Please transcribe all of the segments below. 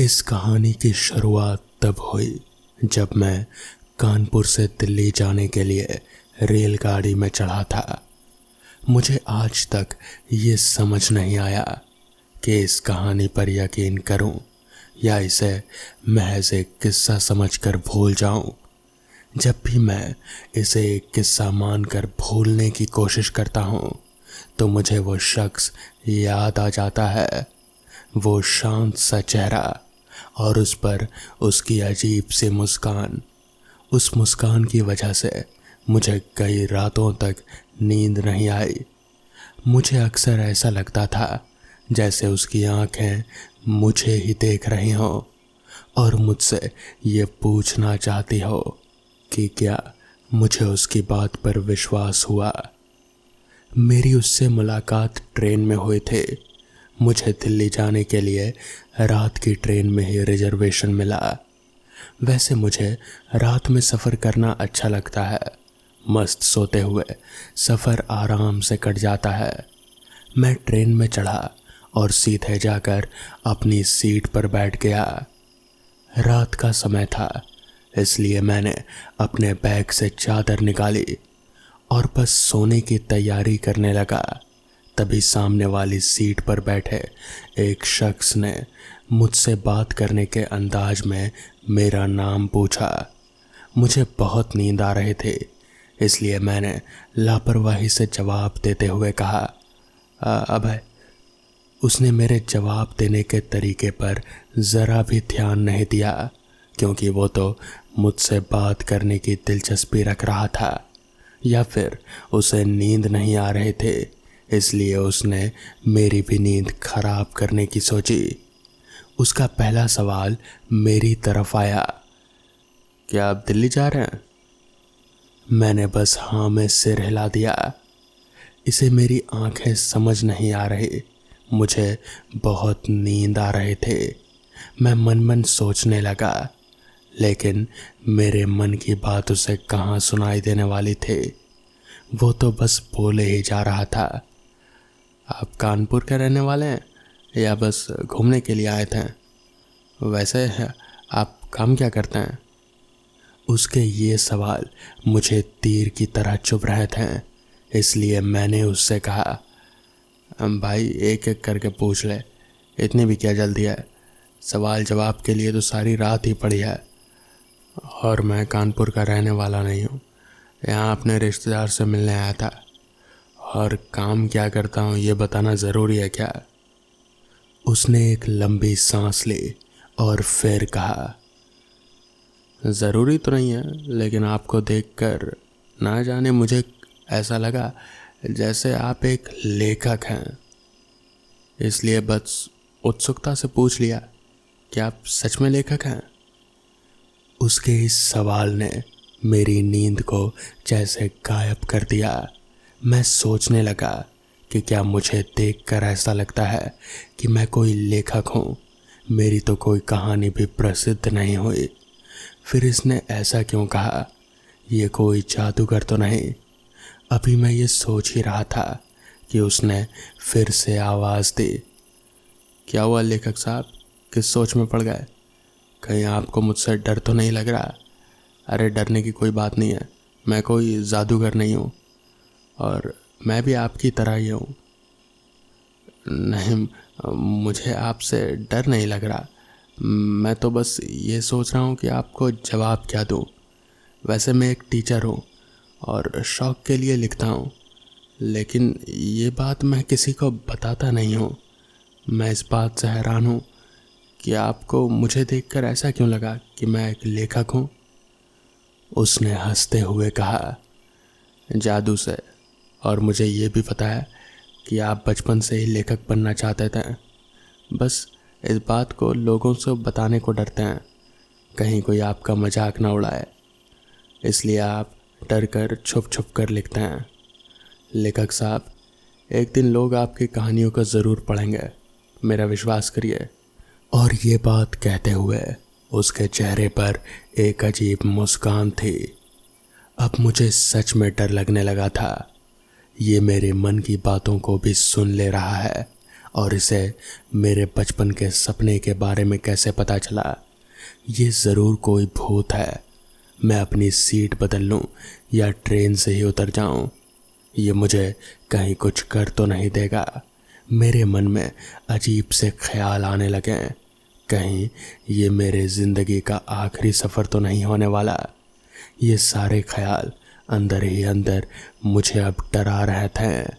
इस कहानी की शुरुआत तब हुई जब मैं कानपुर से दिल्ली जाने के लिए रेलगाड़ी में चढ़ा था। मुझे आज तक ये समझ नहीं आया कि इस कहानी पर यकीन करूं या इसे महज एक किस्सा समझकर भूल जाऊं। जब भी मैं इसे एक किस्सा मानकर भूलने की कोशिश करता हूं तो मुझे वो शख्स याद आ जाता है, वो शांत सा चेहरा और उस पर उसकी अजीब सी मुस्कान। उस मुस्कान की वजह से मुझे कई रातों तक नींद नहीं आई। मुझे अक्सर ऐसा लगता था जैसे उसकी आंखें मुझे ही देख रही हों और मुझसे ये पूछना चाहती हो कि क्या मुझे उसकी बात पर विश्वास हुआ। मेरी उससे मुलाकात ट्रेन में हुई थी। मुझे दिल्ली जाने के लिए रात की ट्रेन में ही रिजर्वेशन मिला। वैसे मुझे रात में सफ़र करना अच्छा लगता है। मस्त सोते हुए सफ़र आराम से कट जाता है। मैं ट्रेन में चढ़ा और सीधे जाकर अपनी सीट पर बैठ गया। रात का समय था, इसलिए मैंने अपने बैग से चादर निकाली और बस सोने की तैयारी करने लगा। तभी सामने वाली सीट पर बैठे एक शख्स ने मुझसे बात करने के अंदाज में मेरा नाम पूछा। मुझे बहुत नींद आ रही थी, इसलिए मैंने लापरवाही से जवाब देते हुए कहा, अभय। उसने मेरे जवाब देने के तरीके पर ज़रा भी ध्यान नहीं दिया, क्योंकि वो तो मुझसे बात करने की दिलचस्पी रख रहा था, या फिर उसे नींद नहीं आ रही थी, इसलिए उसने मेरी भी नींद खराब करने की सोची। उसका पहला सवाल मेरी तरफ आया, क्या आप दिल्ली जा रहे हैं? मैंने बस हाँ में सिर हिला दिया। इसे मेरी आंखें समझ नहीं आ रही। मुझे बहुत नींद आ रहे थे। मैं मन मन सोचने लगा, लेकिन मेरे मन की बात उसे कहाँ सुनाई देने वाली थी। वो तो बस बोले ही जा रहा था, आप कानपुर के रहने वाले हैं या बस घूमने के लिए आए थे? वैसे आप काम क्या करते हैं? उसके ये सवाल मुझे तीर की तरह चुभ रहे थे, इसलिए मैंने उससे कहा, भाई एक एक करके पूछ ले, इतनी भी क्या जल्दी है? सवाल जवाब के लिए तो सारी रात ही पड़ी है। और मैं कानपुर का रहने वाला नहीं हूँ, यहाँ अपने रिश्तेदार से मिलने आया था। और काम क्या करता हूँ ये बताना ज़रूरी है क्या? उसने एक लंबी सांस ली और फिर कहा, ज़रूरी तो नहीं है, लेकिन आपको देखकर ना जाने मुझे ऐसा लगा जैसे आप एक लेखक हैं, इसलिए बस उत्सुकता से पूछ लिया कि आप सच में लेखक हैं? उसके इस सवाल ने मेरी नींद को जैसे गायब कर दिया। मैं सोचने लगा कि क्या मुझे देखकर ऐसा लगता है कि मैं कोई लेखक हूँ? मेरी तो कोई कहानी भी प्रसिद्ध नहीं हुई। फिर इसने ऐसा क्यों कहा? ये कोई जादूगर तो नहीं? अभी मैं ये सोच ही रहा था कि उसने फिर से आवाज़ दी, क्या हुआ लेखक साहब, किस सोच में पड़ गए? कहीं आपको मुझसे डर तो नहीं लग रहा? अरे डरने की कोई बात नहीं है, मैं कोई जादूगर नहीं हूँ और मैं भी आपकी तरह ही हूँ। नहीं, मुझे आपसे डर नहीं लग रहा। मैं तो बस ये सोच रहा हूँ कि आपको जवाब क्या दूँ। वैसे मैं एक टीचर हूँ और शौक़ के लिए लिखता हूँ, लेकिन ये बात मैं किसी को बताता नहीं हूँ। मैं इस बात से हैरान हूँ कि आपको मुझे देखकर ऐसा क्यों लगा कि मैं एक लेखक हूँ। उसने हंसते हुए कहा, जादू से, और मुझे ये भी पता है कि आप बचपन से ही लेखक बनना चाहते थे। बस इस बात को लोगों से बताने को डरते हैं, कहीं कोई आपका मजाक ना उड़ाए, इसलिए आप डर कर छुप छुप कर लिखते हैं। लेखक साहब, एक दिन लोग आपकी कहानियों को ज़रूर पढ़ेंगे, मेरा विश्वास करिए। और ये बात कहते हुए उसके चेहरे पर एक अजीब मुस्कान थी। अब मुझे सच में डर लगने लगा था। ये मेरे मन की बातों को भी सुन ले रहा है और इसे मेरे बचपन के सपने के बारे में कैसे पता चला? ये ज़रूर कोई भूत है। मैं अपनी सीट बदल लूं या ट्रेन से ही उतर जाऊं, ये मुझे कहीं कुछ कर तो नहीं देगा। मेरे मन में अजीब से ख्याल आने लगे। कहीं ये मेरे ज़िंदगी का आखिरी सफ़र तो नहीं होने वाला। ये सारे ख्याल अंदर ही अंदर मुझे अब डरा रहे थे।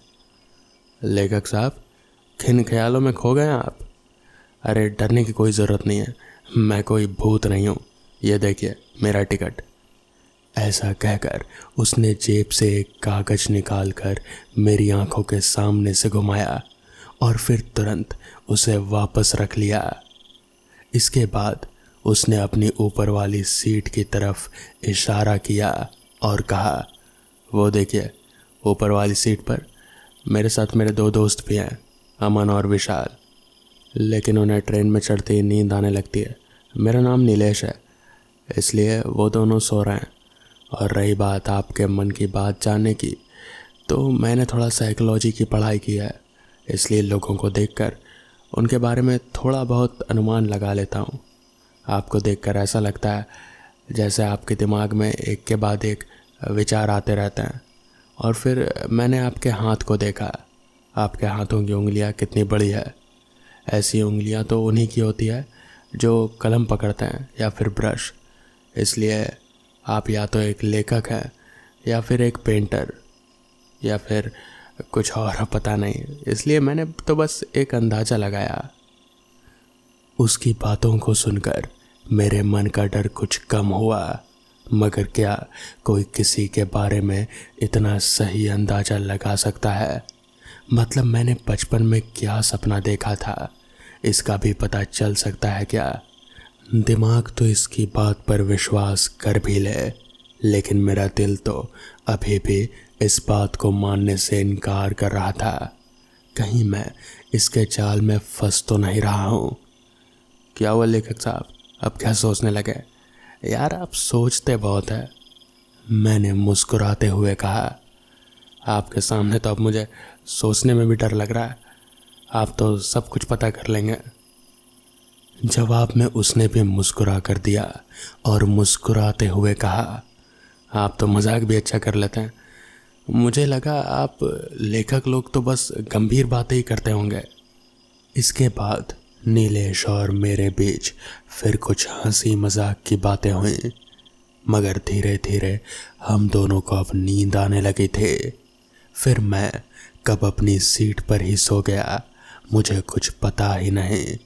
लेखक साहब, किन ख्यालों में खो गए आप? अरे डरने की कोई ज़रूरत नहीं है, मैं कोई भूत नहीं हूँ। ये देखिए मेरा टिकट। ऐसा कहकर उसने जेब से एक कागज़ निकालकर मेरी आंखों के सामने से घुमाया और फिर तुरंत उसे वापस रख लिया। इसके बाद उसने अपनी ऊपर वाली सीट की तरफ इशारा किया और कहा, वो देखिए ऊपर वाली सीट पर मेरे साथ मेरे दो दोस्त भी हैं, अमन और विशाल। लेकिन उन्हें ट्रेन में चढ़ते ही नींद आने लगती है। मेरा नाम नीलेश है, इसलिए वो दोनों सो रहे हैं। और रही बात आपके मन की बात जानने की, तो मैंने थोड़ा साइकोलॉजी की पढ़ाई की है, इसलिए लोगों को देखकर उनके बारे में थोड़ा बहुत अनुमान लगा लेता हूँ। आपको देखकर ऐसा लगता है जैसे आपके दिमाग में एक के बाद एक विचार आते रहते हैं। और फिर मैंने आपके हाथ को देखा। आपके हाथों की उंगलियाँ कितनी बड़ी है। ऐसी उंगलियाँ तो उन्हीं की होती है जो कलम पकड़ते हैं या फिर ब्रश। इसलिए आप या तो एक लेखक हैं या फिर एक पेंटर या फिर कुछ और, पता नहीं। इसलिए मैंने तो बस एक अंदाज़ा लगाया। उसकी बातों को सुनकर मेरे मन का डर कुछ कम हुआ, मगर क्या कोई किसी के बारे में इतना सही अंदाज़ा लगा सकता है? मतलब मैंने बचपन में क्या सपना देखा था, इसका भी पता चल सकता है क्या? दिमाग तो इसकी बात पर विश्वास कर भी ले, लेकिन मेरा दिल तो अभी भी इस बात को मानने से इनकार कर रहा था। कहीं मैं इसके जाल में फंस तो नहीं रहा हूँ। क्या हुआ लेखक साहब, अब क्या सोचने लगे? यार आप सोचते बहुत है, मैंने मुस्कुराते हुए कहा। आपके सामने तो अब मुझे सोचने में भी डर लग रहा है। आप तो सब कुछ पता कर लेंगे। जवाब में उसने भी मुस्कुरा कर दिया और मुस्कुराते हुए कहा, आप तो मजाक भी अच्छा कर लेते हैं। मुझे लगा आप लेखक लोग तो बस गंभीर बातें ही करते होंगे। इसके बाद नीलेश और मेरे बीच फिर कुछ हंसी मजाक की बातें हुई, मगर धीरे धीरे हम दोनों को अब नींद आने लगी थी। फिर मैं कब अपनी सीट पर ही सो गया, मुझे कुछ पता ही नहीं।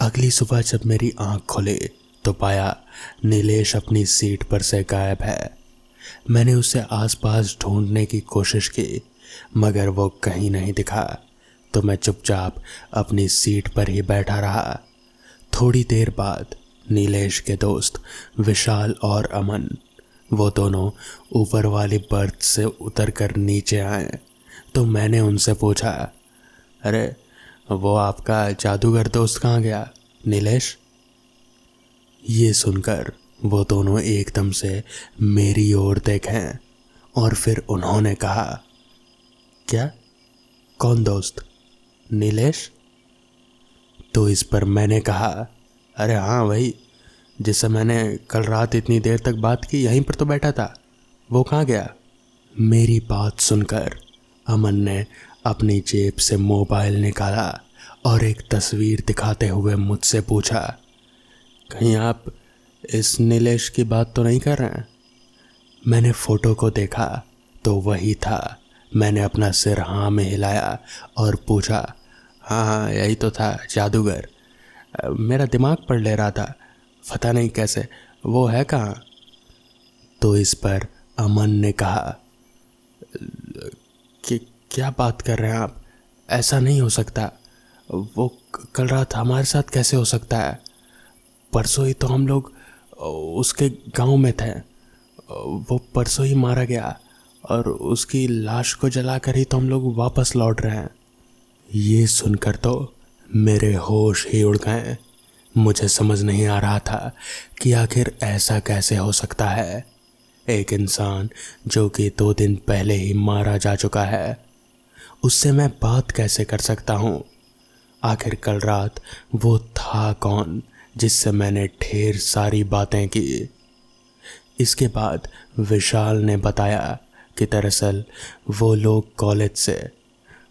अगली सुबह जब मेरी आंख खुली तो पाया नीलेश अपनी सीट पर से गायब है। मैंने उसे आसपास ढूंढने की कोशिश की, मगर वो कहीं नहीं दिखा, तो मैं चुपचाप अपनी सीट पर ही बैठा रहा। थोड़ी देर बाद नीलेश के दोस्त विशाल और अमन, वो दोनों ऊपर वाली बर्थ से उतरकर नीचे आए। तो मैंने उनसे पूछा, अरे वो आपका जादूगर दोस्त कहाँ गया नीलेश? ये सुनकर वो दोनों एकदम से मेरी ओर देखें और फिर उन्होंने कहा, क्या? कौन दोस्त? नीलेश? तो इस पर मैंने कहा, अरे हाँ वही जिससे मैंने कल रात इतनी देर तक बात की, यहीं पर तो बैठा था, वो कहाँ गया? मेरी बात सुनकर अमन ने अपनी जेब से मोबाइल निकाला और एक तस्वीर दिखाते हुए मुझसे पूछा, कहीं आप इस नीलेश की बात तो नहीं कर रहे हैं? मैंने फ़ोटो को देखा तो वही था। मैंने अपना सिर हाँ में हिलाया और पूछा, हाँ हाँ यही तो था, जादूगर। मेरा दिमाग पढ़ ले रहा था, पता नहीं कैसे, वो है कहाँ? तो इस पर अमन ने कहा कि क्या बात कर रहे हैं आप, ऐसा नहीं हो सकता। वो कल रात हमारे साथ कैसे हो सकता है? परसों ही तो हम लोग उसके गांव में थे, वो परसों ही मारा गया और उसकी लाश को जलाकर ही तो हम लोग वापस लौट रहे हैं। ये सुनकर तो मेरे होश ही उड़ गए। मुझे समझ नहीं आ रहा था कि आखिर ऐसा कैसे हो सकता है। एक इंसान जो कि 2 दिन पहले ही मारा जा चुका है, उससे मैं बात कैसे कर सकता हूँ? आखिर कल रात वो था कौन जिससे मैंने ढेर सारी बातें की। इसके बाद विशाल ने बताया कि दरअसल वो लोग कॉलेज से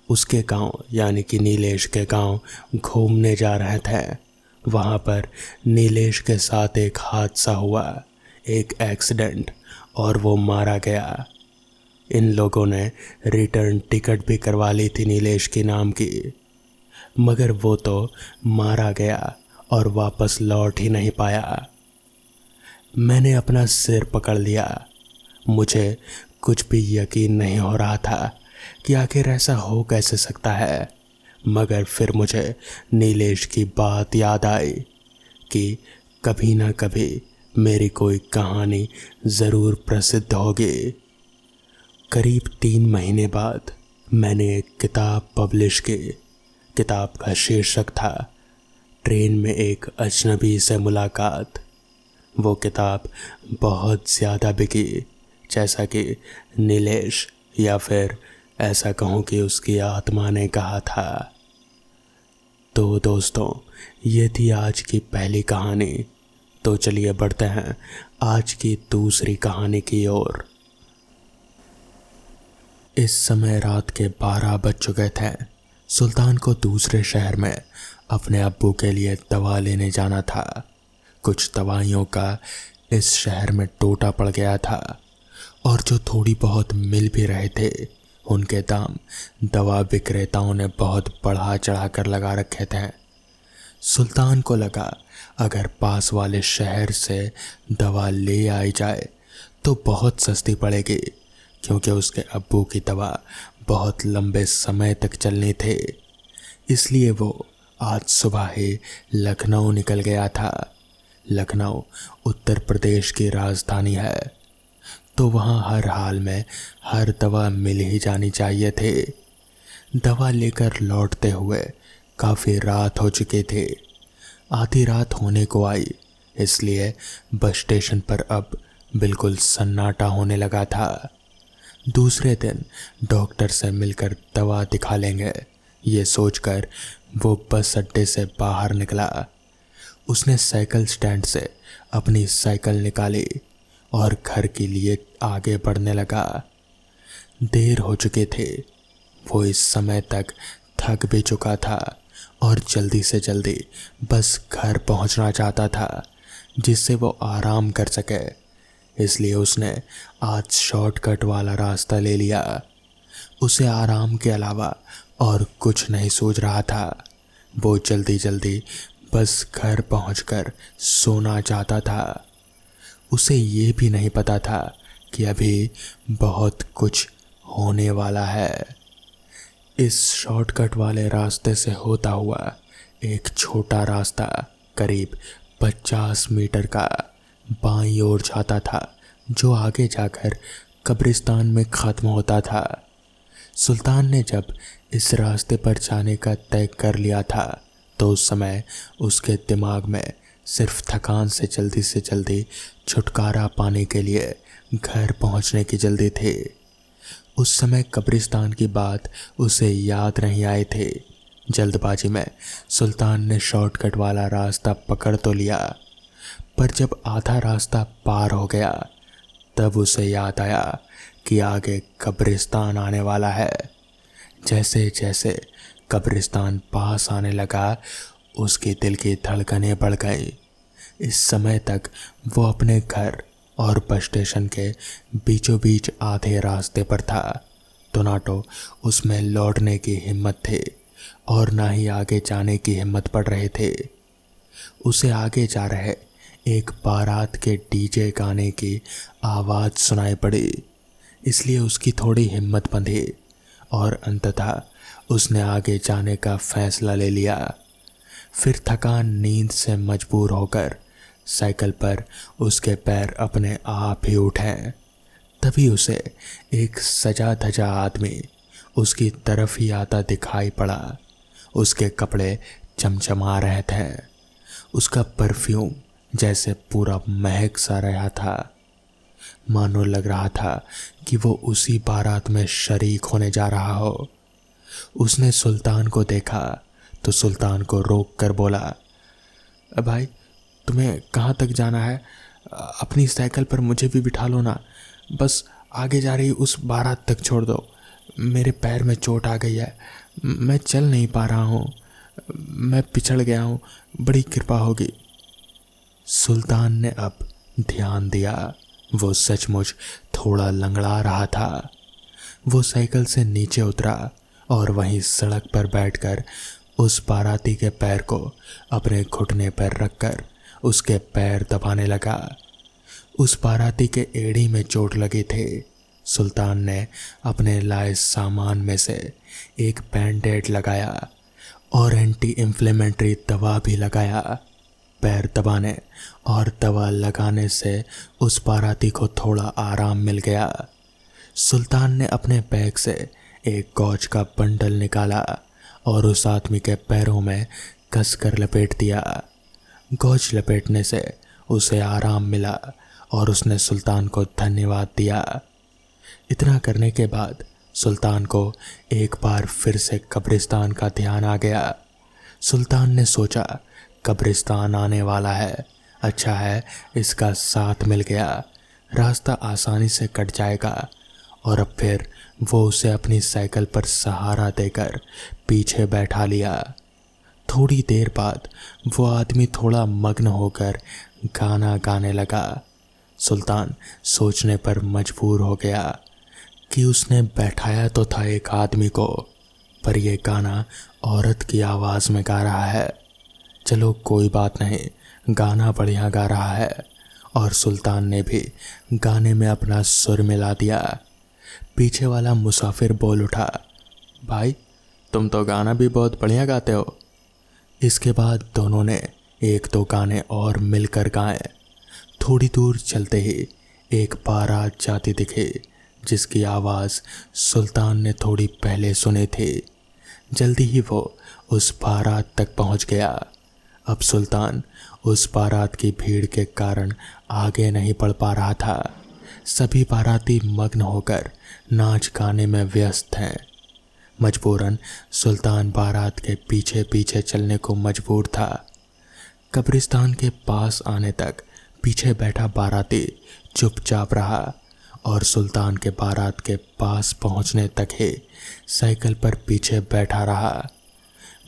उसके गांव यानी कि नीलेश के गांव घूमने जा रहे थे। वहाँ पर नीलेश के साथ एक हादसा हुआ, एक एक्सीडेंट, और वो मारा गया। इन लोगों ने रिटर्न टिकट भी करवा ली थी नीलेश के नाम की, मगर वो तो मारा गया और वापस लौट ही नहीं पाया। मैंने अपना सिर पकड़ लिया। मुझे कुछ भी यकीन नहीं हो रहा था कि आखिर ऐसा हो कैसे सकता है। मगर फिर मुझे नीलेश की बात याद आई कि कभी ना कभी मेरी कोई कहानी ज़रूर प्रसिद्ध होगी। करीब 3 महीने बाद मैंने एक किताब पब्लिश की। किताब का शीर्षक था ट्रेन में एक अजनबी से मुलाकात। वो किताब बहुत ज़्यादा बिकी, जैसा कि नीलेश या फिर ऐसा कहूँ कि उसकी आत्मा ने कहा था। तो दोस्तों, ये थी आज की पहली कहानी। तो चलिए बढ़ते हैं आज की दूसरी कहानी की ओर। इस समय रात के 12 बज चुके थे। सुल्तान को दूसरे शहर में अपने अब्बू के लिए दवा लेने जाना था। कुछ दवाइयों का इस शहर में टोटा पड़ गया था और जो थोड़ी बहुत मिल भी रहे थे उनके दाम दवा विक्रेताओं ने बहुत बढ़ा चढ़ा कर लगा रखे थे। सुल्तान को लगा अगर पास वाले शहर से दवा ले आई जाए तो बहुत सस्ती पड़ेगी, क्योंकि उसके अब्बू की दवा बहुत लंबे समय तक चलनी थी। इसलिए वो आज सुबह ही लखनऊ निकल गया था। लखनऊ उत्तर प्रदेश की राजधानी है, तो वहाँ हर हाल में हर दवा मिल ही जानी चाहिए थी। दवा लेकर लौटते हुए काफ़ी रात हो चुकी थी। आधी रात होने को आई, इसलिए बस स्टेशन पर अब बिल्कुल सन्नाटा होने लगा था। दूसरे दिन डॉक्टर से मिलकर दवा दिखा लेंगे, ये सोचकर वो बस अड्डे से बाहर निकला। उसने साइकिल स्टैंड से अपनी साइकिल निकाली और घर के लिए आगे बढ़ने लगा। देर हो चुकी थी। वो इस समय तक थक भी चुका था और जल्दी से जल्दी बस घर पहुंचना चाहता था, जिससे वो आराम कर सके। इसलिए उसने आज शॉर्टकट वाला रास्ता ले लिया। उसे आराम के अलावा और कुछ नहीं सूझ रहा था। वो जल्दी जल्दी बस घर पहुंचकर सोना चाहता था। उसे ये भी नहीं पता था कि अभी बहुत कुछ होने वाला है। इस शॉर्टकट वाले रास्ते से होता हुआ एक छोटा रास्ता करीब 50 मीटर का बाईं ओर जाता था, जो आगे जाकर कब्रिस्तान में ख़त्म होता था। सुल्तान ने जब इस रास्ते पर जाने का तय कर लिया था तो उस समय उसके दिमाग में सिर्फ थकान से जल्दी छुटकारा पाने के लिए घर पहुंचने की जल्दी थी। उस समय कब्रिस्तान की बात उसे याद नहीं आई थी। जल्दबाजी में सुल्तान ने शॉर्टकट वाला रास्ता पकड़ तो लिया, पर जब आधा रास्ता पार हो गया तब उसे याद आया कि आगे कब्रिस्तान आने वाला है। जैसे जैसे कब्रिस्तान पास आने लगा उसके दिल की धड़कनें बढ़ गईं। इस समय तक वो अपने घर और बस स्टेशन के बीचों बीच आधे रास्ते पर था, तो ना तो उसमें लौटने की हिम्मत थी और ना ही आगे जाने की हिम्मत पड़ रही थी। उसे आगे जा रहे एक बारात के डीजे गाने की आवाज़ सुनाई पड़ी, इसलिए उसकी थोड़ी हिम्मत बंधी और अंततः उसने आगे जाने का फैसला ले लिया। फिर थकान नींद से मजबूर होकर साइकिल पर उसके पैर अपने आप ही उठे। तभी उसे एक सजा धजा आदमी उसकी तरफ ही आता दिखाई पड़ा। उसके कपड़े चमचमा रहे थे। उसका परफ्यूम जैसे पूरा महक सा रहा था। मानो लग रहा था कि वो उसी बारात में शरीक होने जा रहा हो। उसने सुल्तान को देखा तो सुल्तान को रोक कर बोला, भाई तुम्हें कहाँ तक जाना है? अपनी साइकिल पर मुझे भी बिठा लो ना, बस आगे जा रही उस बारात तक छोड़ दो। मेरे पैर में चोट आ गई है, मैं चल नहीं पा रहा हूँ, मैं पिछड़ गया हूँ, बड़ी कृपा होगी। सुल्तान ने अब ध्यान दिया, वो सचमुच थोड़ा लंगड़ा रहा था। वो साइकिल से नीचे उतरा और वहीं सड़क पर बैठकर उस बाराती के पैर को अपने घुटने पर रखकर उसके पैर दबाने लगा। उस बाराती के एड़ी में चोट लगी थी। सुल्तान ने अपने लाए सामान में से एक बैंडेड लगाया और एंटी इन्फ्लेमेटरी दवा भी लगाया। पैर दबाने और दवा लगाने से उस बाराती को थोड़ा आराम मिल गया। सुल्तान ने अपने बैग से एक गौज का बंडल निकाला और उस आदमी के पैरों में कसकर लपेट दिया। गौज लपेटने से उसे आराम मिला और उसने सुल्तान को धन्यवाद दिया। इतना करने के बाद सुल्तान को एक बार फिर से कब्रिस्तान का ध्यान आ गया। सुल्तान ने सोचा, कब्रिस्तान आने वाला है, अच्छा है इसका साथ मिल गया, रास्ता आसानी से कट जाएगा। और अब फिर वो उसे अपनी साइकिल पर सहारा देकर पीछे बैठा लिया। थोड़ी देर बाद वो आदमी थोड़ा मग्न होकर गाना गाने लगा। सुल्तान सोचने पर मजबूर हो गया कि उसने बैठाया तो था एक आदमी को, पर यह गाना औरत की आवाज़ में गा रहा है। चलो कोई बात नहीं, गाना बढ़िया गा रहा है। और सुल्तान ने भी गाने में अपना सुर मिला दिया। पीछे वाला मुसाफिर बोल उठा, भाई तुम तो गाना भी बहुत बढ़िया गाते हो। इसके बाद दोनों ने एक दो गाने और मिलकर गाए। थोड़ी दूर चलते ही एक बारात जाती दिखी, जिसकी आवाज़ सुल्तान ने थोड़ी पहले सुनी थी। जल्दी ही वो उस बारात तक पहुंच गया। अब सुल्तान उस बारात की भीड़ के कारण आगे नहीं बढ़ पा रहा था। सभी बाराती मग्न होकर नाच गाने में व्यस्त हैं। मजबूरन सुल्तान बारात के पीछे पीछे चलने को मजबूर था। कब्रिस्तान के पास आने तक पीछे बैठा बाराती चुपचाप रहा और सुल्तान के बारात के पास पहुंचने तक ही साइकिल पर पीछे बैठा रहा।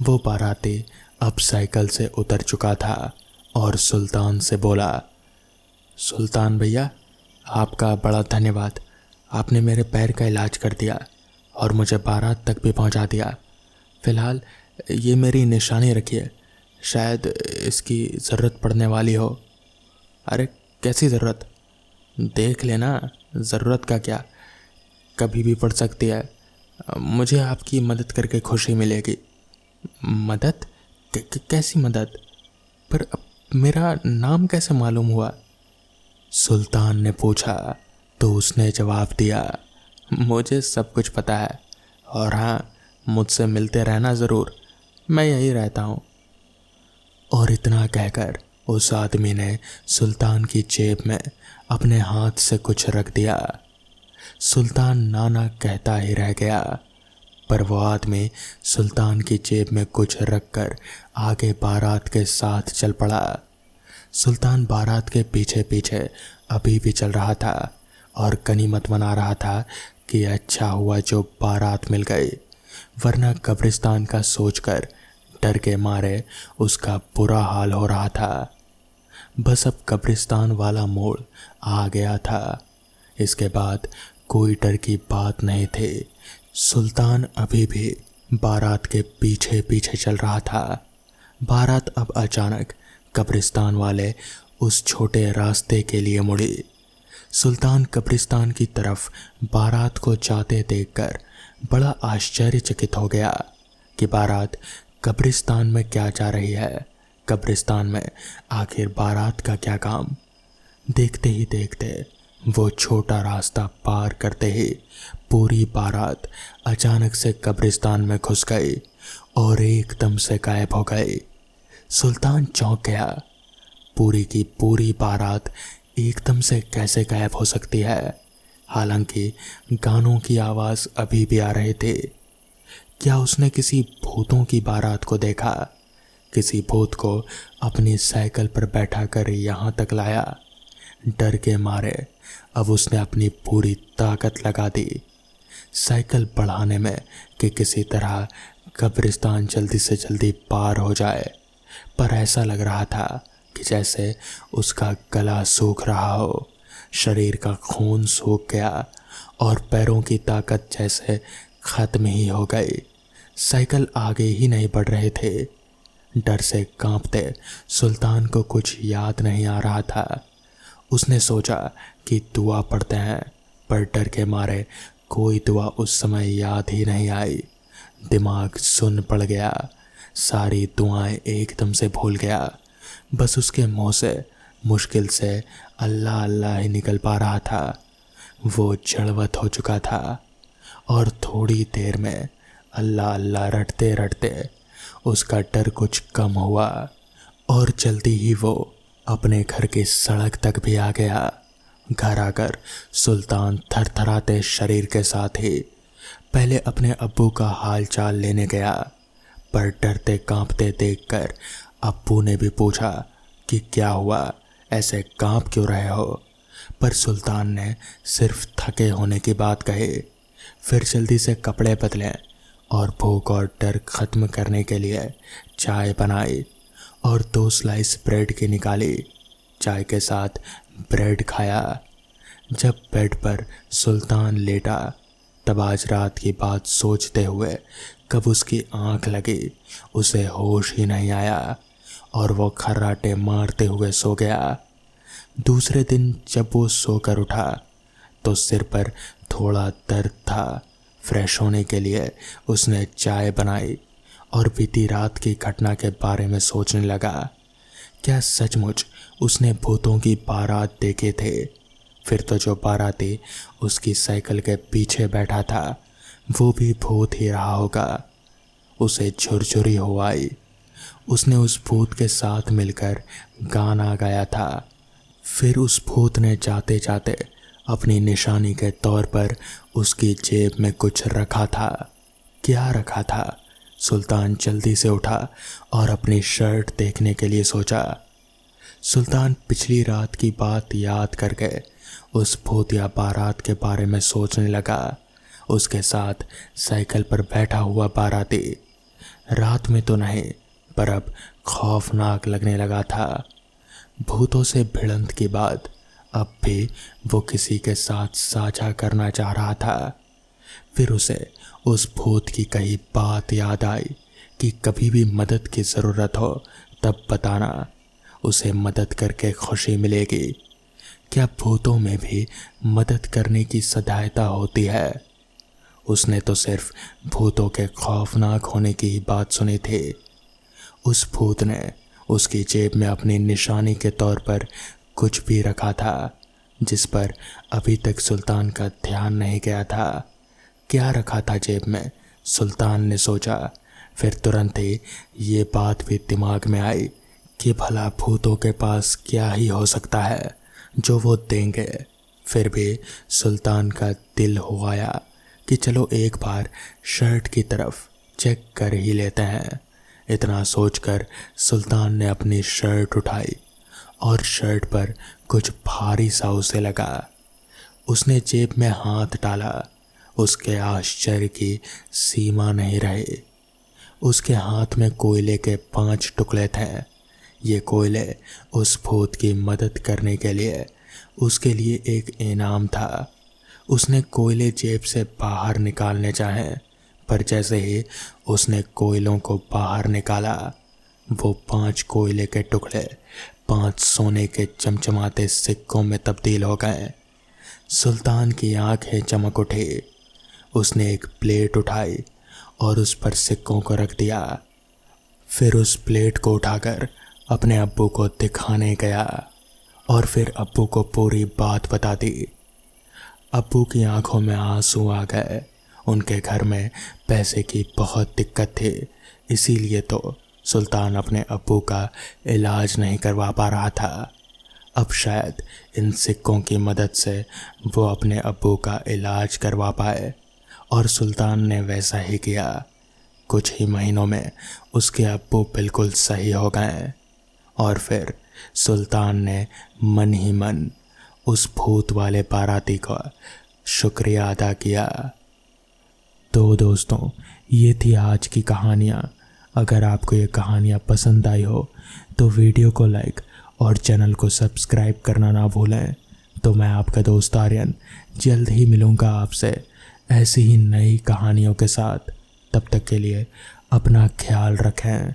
वो बाराती अब साइकिल से उतर चुका था और सुल्तान से बोला, सुल्तान भैया आपका बड़ा धन्यवाद, आपने मेरे पैर का इलाज कर दिया और मुझे बारात तक भी पहुंचा दिया। फ़िलहाल ये मेरी निशानी रखिए, शायद इसकी ज़रूरत पड़ने वाली हो। अरे कैसी ज़रूरत? देख लेना, ज़रूरत का क्या, कभी भी पड़ सकती है। मुझे आपकी मदद करके खुशी मिलेगी। मदद? कैसी मदद? पर मेरा नाम कैसे मालूम हुआ? सुल्तान ने पूछा तो उसने जवाब दिया, मुझे सब कुछ पता है और हाँ, मुझसे मिलते रहना ज़रूर, मैं यहीं रहता हूँ। और इतना कहकर उस आदमी ने सुल्तान की जेब में अपने हाथ से कुछ रख दिया। सुल्तान नाना कहता ही रह गया, पर वो आदमी सुल्तान की जेब में कुछ रखकर आगे बारात के साथ चल पड़ा। सुल्तान बारात के पीछे पीछे अभी भी चल रहा था और गनीमत मना रहा था कि अच्छा हुआ जो बारात मिल गई, वरना कब्रिस्तान का सोचकर डर के मारे उसका बुरा हाल हो रहा था। बस अब कब्रिस्तान वाला मोड़ आ गया था। इसके बाद कोई डर की बात नहीं थी। सुल्तान अभी भी बारात के पीछे पीछे चल रहा था। बारात अब अचानक कब्रिस्तान वाले उस छोटे रास्ते के लिए मुड़ी। सुल्तान कब्रिस्तान की तरफ बारात को जाते देखकर बड़ा आश्चर्यचकित हो गया कि बारात कब्रिस्तान में क्या जा रही है। कब्रिस्तान में आखिर बारात का क्या काम? देखते ही देखते वो छोटा रास्ता पार करते ही पूरी बारात अचानक से कब्रिस्तान में घुस गई और एकदम से गायब हो गई। सुल्तान चौंक गया। पूरी की पूरी बारात एकदम से कैसे गायब हो सकती है? हालांकि गानों की आवाज़ अभी भी आ रही थी। क्या उसने किसी भूतों की बारात को देखा? किसी भूत को अपनी साइकिल पर बैठा कर यहाँ तक लाया? डर के मारे अब उसने अपनी पूरी ताकत लगा दी साइकिल बढ़ाने में कि किसी तरह कब्रिस्तान जल्दी से जल्दी पार हो जाए। पर ऐसा लग रहा था कि जैसे उसका गला सूख रहा हो, शरीर का खून सूख गया और पैरों की ताकत जैसे खत्म ही हो गई। साइकिल आगे ही नहीं बढ़ रहे थे। डर से कांपते सुल्तान को कुछ याद नहीं आ रहा था। उसने सोचा कि दुआ पढ़ते हैं, पर डर के मारे कोई दुआ उस समय याद ही नहीं आई। दिमाग सुन्न पड़ गया, सारी दुआएं एकदम से भूल गया। बस उसके मुंह से मुश्किल से अल्लाह अल्लाह ही निकल पा रहा था। वो जड़वत हो चुका था और थोड़ी देर में अल्लाह अल्लाह रटते रटते उसका डर कुछ कम हुआ और जल्दी ही वो अपने घर की सड़क तक भी आ गया। घर आकर सुल्तान थरथराते शरीर के साथ ही पहले अपने अब्बू का हाल चाल लेने गया, पर डरते कांपते देखकर अब्बू ने भी पूछा कि क्या हुआ, ऐसे कांप क्यों रहे हो? पर सुल्तान ने सिर्फ थके होने की बात कही। फिर जल्दी से कपड़े बदले और भूख और डर खत्म करने के लिए चाय बनाई और 2 स्लाइस ब्रेड की निकाली। चाय के साथ ब्रेड खाया। जब बेड पर सुल्तान लेटा तब आज रात की बात सोचते हुए कब उसकी आंख लगी उसे होश ही नहीं आया और वो खर्राटे मारते हुए सो गया। दूसरे दिन जब वो सोकर उठा तो सिर पर थोड़ा दर्द था। फ्रेश होने के लिए उसने चाय बनाई और बीती रात की घटना के बारे में सोचने लगा। क्या सचमुच उसने भूतों की बारात देखे थे? फिर तो जो बाराती उसकी साइकिल के पीछे बैठा था वो भी भूत ही रहा होगा। उसे झुरझुरी हो आई। उसने उस भूत के साथ मिलकर गाना गाया था। फिर उस भूत ने जाते जाते अपनी निशानी के तौर पर उसकी जेब में कुछ रखा था। क्या रखा था? सुल्तान जल्दी से उठा और अपनी शर्ट देखने के लिए सोचा। सुल्तान पिछली रात की बात याद करके उस भूतिया बारात के बारे में सोचने लगा। उसके साथ साइकिल पर बैठा हुआ बाराती रात में तो नहीं पर अब खौफनाक लगने लगा था। भूतों से भिड़ंत के बाद अब भी वो किसी के साथ साझा करना चाह रहा था। फिर उसे उस भूत की कही बात याद आई कि कभी भी मदद की ज़रूरत हो तब बताना, उसे मदद करके खुशी मिलेगी। क्या भूतों में भी मदद करने की सहायता होती है? उसने तो सिर्फ भूतों के खौफनाक होने की ही बात सुनी थी। उस भूत ने उसकी जेब में अपनी निशानी के तौर पर कुछ भी रखा था जिस पर अभी तक सुल्तान का ध्यान नहीं गया था। क्या रखा था जेब में? सुल्तान ने सोचा। फिर तुरंत ही ये बात भी दिमाग में आई कि भला भूतों के पास क्या ही हो सकता है जो वो देंगे। फिर भी सुल्तान का दिल हो आया कि चलो एक बार शर्ट की तरफ चेक कर ही लेते हैं। इतना सोचकर सुल्तान ने अपनी शर्ट उठाई और शर्ट पर कुछ भारी सा उसे लगा। उसने जेब में हाथ डाला। उसके आश्चर्य की सीमा नहीं रही। उसके हाथ में कोयले के 5 टुकड़े थे। ये कोयले उस भूत की मदद करने के लिए उसके लिए एक इनाम था। उसने कोयले जेब से बाहर निकालने चाहे, पर जैसे ही उसने कोयलों को बाहर निकाला वो 5 कोयले के टुकड़े 5 सोने के चमचमाते सिक्कों में तब्दील हो गए। सुल्तान की आंखें चमक उठी। उसने एक प्लेट उठाई और उस पर सिक्कों को रख दिया। फिर उस प्लेट को उठाकर अपने अब्बू को दिखाने गया और फिर अब्बू को पूरी बात बता दी। अब्बू की आंखों में आंसू आ गए। उनके घर में पैसे की बहुत दिक्कत थी, इसीलिए तो सुल्तान अपने अब्बू का इलाज नहीं करवा पा रहा था। अब शायद इन सिक्कों की मदद से वो अपने अब्बू का इलाज करवा पाए। और सुल्तान ने वैसा ही किया। कुछ ही महीनों में उसके अब्बू बिल्कुल सही हो गए और फिर सुल्तान ने मन ही मन उस भूत वाले बाराती का शुक्रिया अदा किया। तो दोस्तों, ये थी आज की कहानियाँ। अगर आपको ये कहानियाँ पसंद आई हो तो वीडियो को लाइक और चैनल को सब्सक्राइब करना ना भूलें। तो मैं आपका दोस्त आर्यन जल्द ही मिलूँगा आपसे ऐसी ही नई कहानियों के साथ। तब तक के लिए अपना ख्याल रखें।